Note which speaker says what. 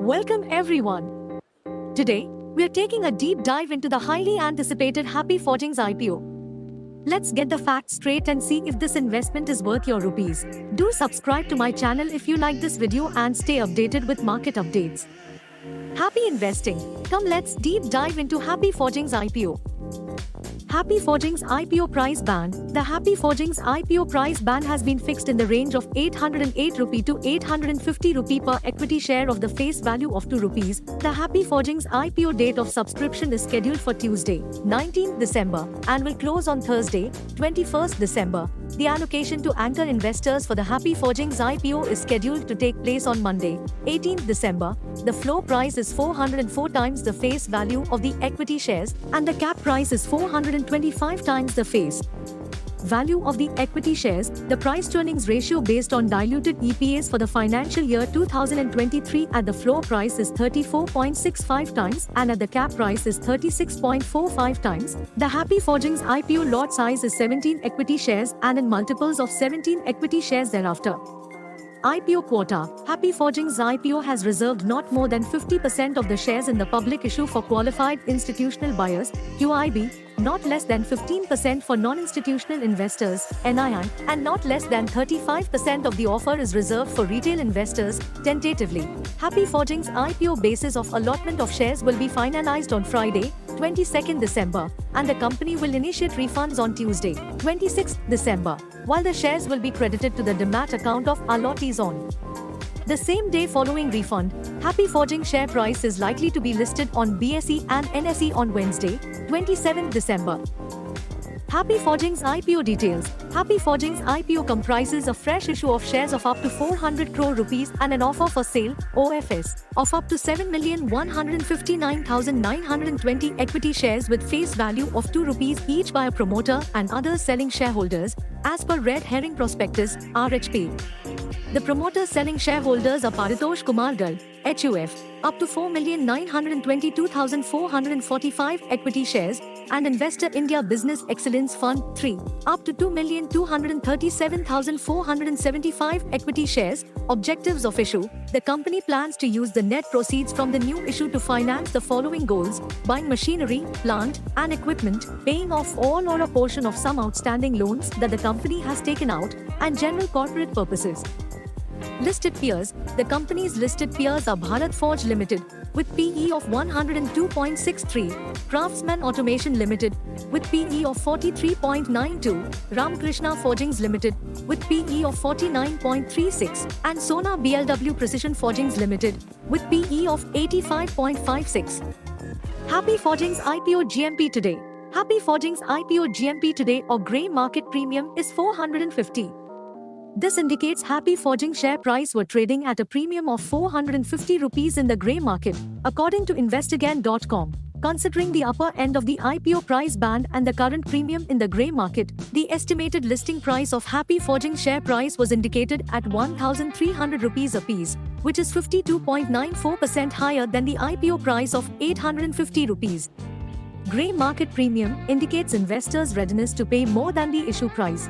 Speaker 1: Welcome everyone. Today, we're taking a deep dive into the highly anticipated Happy Forgings IPO. Let's get the facts straight and see if this investment is worth your rupees. Do subscribe to my channel if you like this video and stay updated with market updates. Happy investing. Come, let's deep dive into Happy Forgings IPO. Happy Forgings IPO price band. The Happy Forgings IPO price band has been fixed in the range of 808 rupee to 850 rupee per equity share of the face value of 2 rupees. The Happy Forgings IPO date of subscription is scheduled for Tuesday, 19th December, and will close on Thursday, 21st December. The allocation to anchor investors for the Happy Forgings IPO is scheduled to take place on Monday, 18th December. The floor price is 404 times the face value of the equity shares, and the cap price is 425 times the face value of the equity shares. The price-to-earnings ratio based on diluted EPS for the financial year 2023 at the floor price is 34.65 times and at the cap price is 36.45 times. The Happy Forgings IPO lot size is 17 equity shares and in multiples of 17 equity shares thereafter. IPO quota. Happy Forgings IPO has reserved not more than 50% of the shares in the public issue for qualified institutional buyers, QIB, not less than 15% for non-institutional investors, NII, and not less than 35% of the offer is reserved for retail investors, tentatively. Happy Forgings IPO basis of allotment of shares will be finalized on Friday, 22nd December, and the company will initiate refunds on Tuesday, 26th December, while the shares will be credited to the demat account of allottees on the same day following refund. Happy Forgings share price is likely to be listed on BSE and NSE on Wednesday, 27th December. Happy Forgings IPO details. Happy Forgings IPO comprises a fresh issue of shares of up to 400 crore rupees and an offer for sale, OFS, of up to 7,159,920 equity shares with face value of 2 rupees each by a promoter and other selling shareholders, as per Red Herring Prospectus, RHP. The promoter selling shareholders are Paritosh Kumar Gal, HUF, up to 4,922,445 equity shares, and Investor India Business Excellence Fund 3, up to 2,237,475 equity shares. Objectives of issue. The company plans to use the net proceeds from the new issue to finance the following goals: buying machinery, plant, and equipment, paying off all or a portion of some outstanding loans that the company has taken out, and general corporate purposes. Listed peers. The company's listed peers are Bharat Forge Limited, with PE of 102.63, Craftsman Automation Limited, with PE of 43.92, Ramkrishna Forgings Limited, with PE of 49.36, and Sona BLW Precision Forgings Limited, with PE of 85.56. Happy Forgings IPO GMP today. Happy Forgings IPO GMP today or grey market premium is 450. This indicates Happy Forgings share price were trading at a premium of 450 rupees in the grey market, according to investogain.com. Considering the upper end of the IPO price band and the current premium in the grey market, the estimated listing price of Happy Forgings share price was indicated at 1,300 rupees apiece, which is 52.94% higher than the IPO price of 850 rupees. Grey market premium indicates investors' readiness to pay more than the issue price.